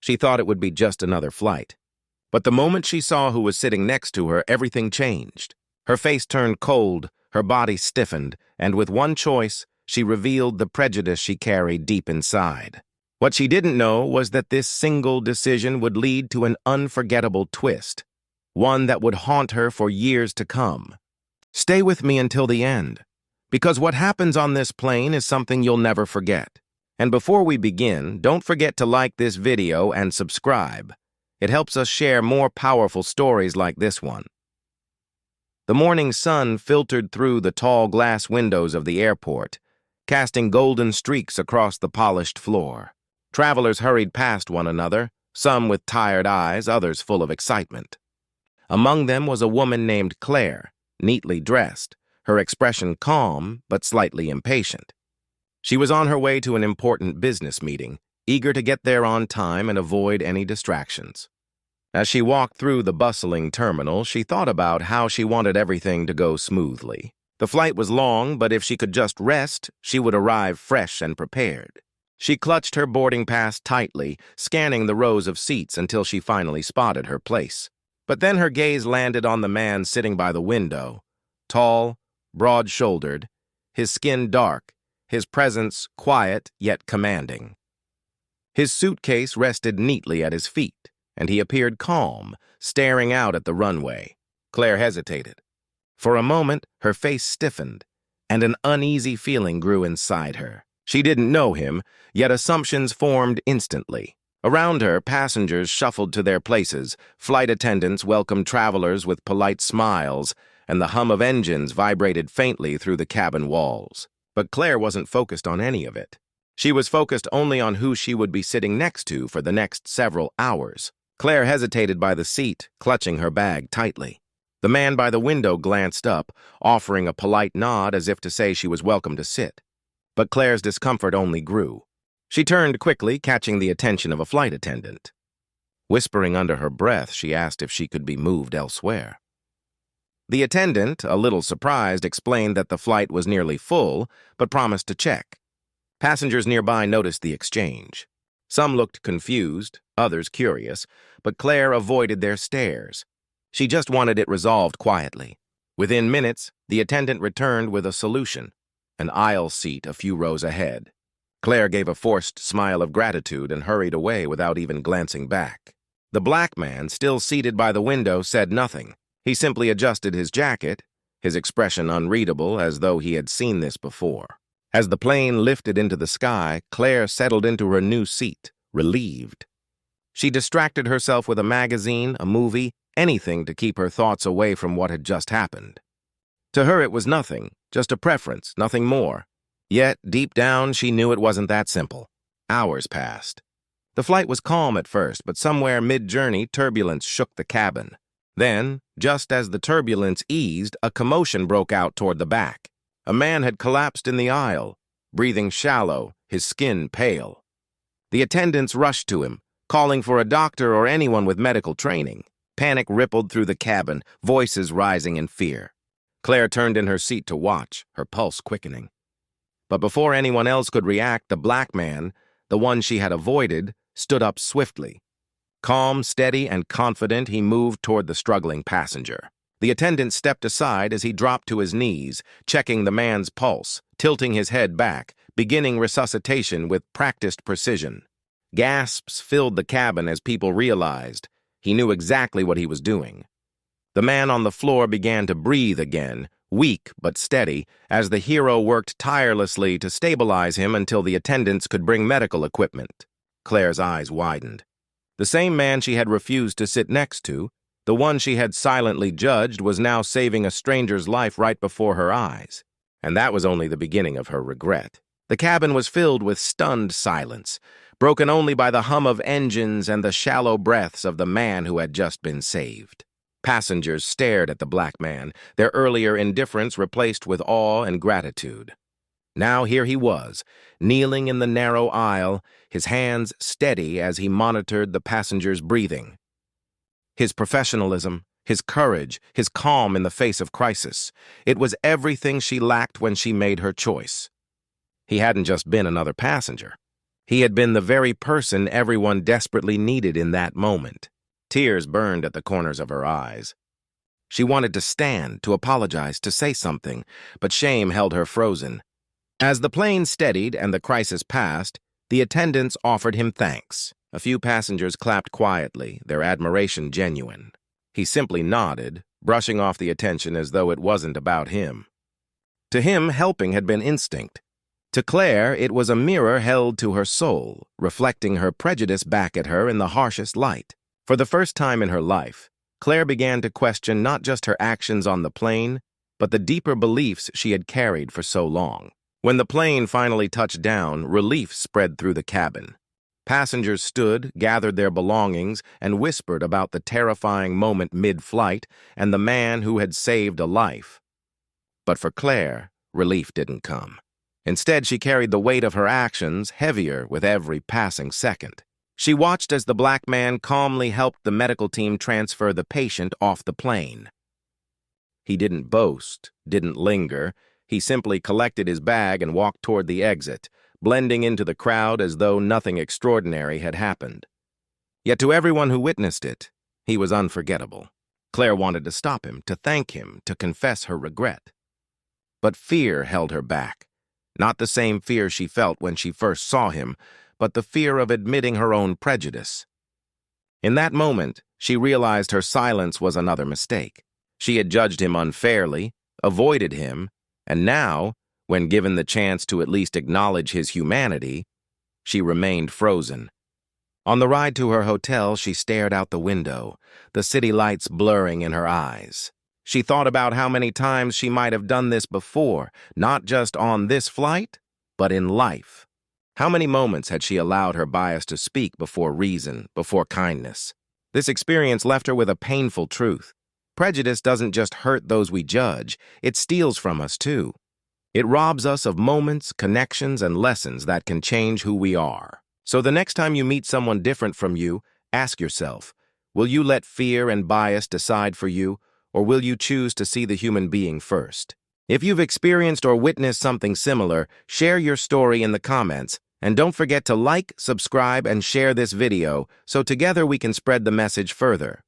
She thought it would be just another flight. But the moment she saw who was sitting next to her, everything changed. Her face turned cold, her body stiffened, and with one choice, she revealed the prejudice she carried deep inside. What she didn't know was that this single decision would lead to an unforgettable twist, one that would haunt her for years to come. Stay with me until the end, because what happens on this plane is something you'll never forget. And before we begin, don't forget to like this video and subscribe. It helps us share more powerful stories like this one. The morning sun filtered through the tall glass windows of the airport, casting golden streaks across the polished floor. Travelers hurried past one another, some with tired eyes, others full of excitement. Among them was a woman named Claire, neatly dressed, her expression calm but slightly impatient. She was on her way to an important business meeting, eager to get there on time and avoid any distractions. As she walked through the bustling terminal, she thought about how she wanted everything to go smoothly. The flight was long, but if she could just rest, she would arrive fresh and prepared. She clutched her boarding pass tightly, scanning the rows of seats until she finally spotted her place. But then her gaze landed on the man sitting by the window, tall, broad-shouldered, his skin dark, his presence quiet yet commanding. His suitcase rested neatly at his feet, and he appeared calm, staring out at the runway. Claire hesitated. For a moment, her face stiffened, and an uneasy feeling grew inside her. She didn't know him, yet assumptions formed instantly. Around her, passengers shuffled to their places, flight attendants welcomed travelers with polite smiles, and the hum of engines vibrated faintly through the cabin walls. But Claire wasn't focused on any of it. She was focused only on who she would be sitting next to for the next several hours. Claire hesitated by the seat, clutching her bag tightly. The man by the window glanced up, offering a polite nod as if to say she was welcome to sit. But Claire's discomfort only grew. She turned quickly, catching the attention of a flight attendant. Whispering under her breath, she asked if she could be moved elsewhere. The attendant, a little surprised, explained that the flight was nearly full, but promised to check. Passengers nearby noticed the exchange. Some looked confused, others curious, but Claire avoided their stares. She just wanted it resolved quietly. Within minutes, the attendant returned with a solution, an aisle seat a few rows ahead. Claire gave a forced smile of gratitude and hurried away without even glancing back. The black man, still seated by the window, said nothing. He simply adjusted his jacket, his expression unreadable as though he had seen this before. As the plane lifted into the sky, Claire settled into her new seat, relieved. She distracted herself with a magazine, a movie, anything to keep her thoughts away from what had just happened. To her it was nothing, just a preference, nothing more. Yet, deep down, she knew it wasn't that simple. Hours passed. The flight was calm at first, but somewhere mid-journey, turbulence shook the cabin. Then, just as the turbulence eased, a commotion broke out toward the back. A man had collapsed in the aisle, breathing shallow, his skin pale. The attendants rushed to him, calling for a doctor or anyone with medical training. Panic rippled through the cabin, voices rising in fear. Claire turned in her seat to watch, her pulse quickening. But before anyone else could react, the black man, the one she had avoided, stood up swiftly. Calm, steady, and confident, he moved toward the struggling passenger. The attendant stepped aside as he dropped to his knees, checking the man's pulse, tilting his head back, beginning resuscitation with practiced precision. Gasps filled the cabin as people realized he knew exactly what he was doing. The man on the floor began to breathe again, weak but steady, as the hero worked tirelessly to stabilize him until the attendants could bring medical equipment. Claire's eyes widened. The same man she had refused to sit next to, the one she had silently judged, was now saving a stranger's life right before her eyes. And that was only the beginning of her regret. The cabin was filled with stunned silence, broken only by the hum of engines and the shallow breaths of the man who had just been saved. Passengers stared at the black man, their earlier indifference replaced with awe and gratitude. Now here he was, kneeling in the narrow aisle, his hands steady as he monitored the passengers' breathing. His professionalism, his courage, his calm in the face of crisis, it was everything she lacked when she made her choice. He hadn't just been another passenger. He had been the very person everyone desperately needed in that moment. Tears burned at the corners of her eyes. She wanted to stand, to apologize, to say something, but shame held her frozen. As the plane steadied and the crisis passed, the attendants offered him thanks. A few passengers clapped quietly, their admiration genuine. He simply nodded, brushing off the attention as though it wasn't about him. To him, helping had been instinct. To Claire, it was a mirror held to her soul, reflecting her prejudice back at her in the harshest light. For the first time in her life, Claire began to question not just her actions on the plane, but the deeper beliefs she had carried for so long. When the plane finally touched down, relief spread through the cabin. Passengers stood, gathered their belongings, and whispered about the terrifying moment mid-flight and the man who had saved a life. But for Claire, relief didn't come. Instead, she carried the weight of her actions heavier with every passing second. She watched as the black man calmly helped the medical team transfer the patient off the plane. He didn't boast, didn't linger. He simply collected his bag and walked toward the exit, blending into the crowd as though nothing extraordinary had happened. Yet to everyone who witnessed it, he was unforgettable. Claire wanted to stop him, to thank him, to confess her regret. But fear held her back. Not the same fear she felt when she first saw him, but the fear of admitting her own prejudice. In that moment, she realized her silence was another mistake. She had judged him unfairly, avoided him, and now, when given the chance to at least acknowledge his humanity, she remained frozen. On the ride to her hotel, she stared out the window, the city lights blurring in her eyes. She thought about how many times she might have done this before, not just on this flight, but in life. How many moments had she allowed her bias to speak before reason, before kindness? This experience left her with a painful truth. Prejudice doesn't just hurt those we judge, it steals from us too. It robs us of moments, connections, and lessons that can change who we are. So the next time you meet someone different from you, ask yourself, will you let fear and bias decide for you, or will you choose to see the human being first? If you've experienced or witnessed something similar, share your story in the comments, and don't forget to like, subscribe, and share this video so together we can spread the message further.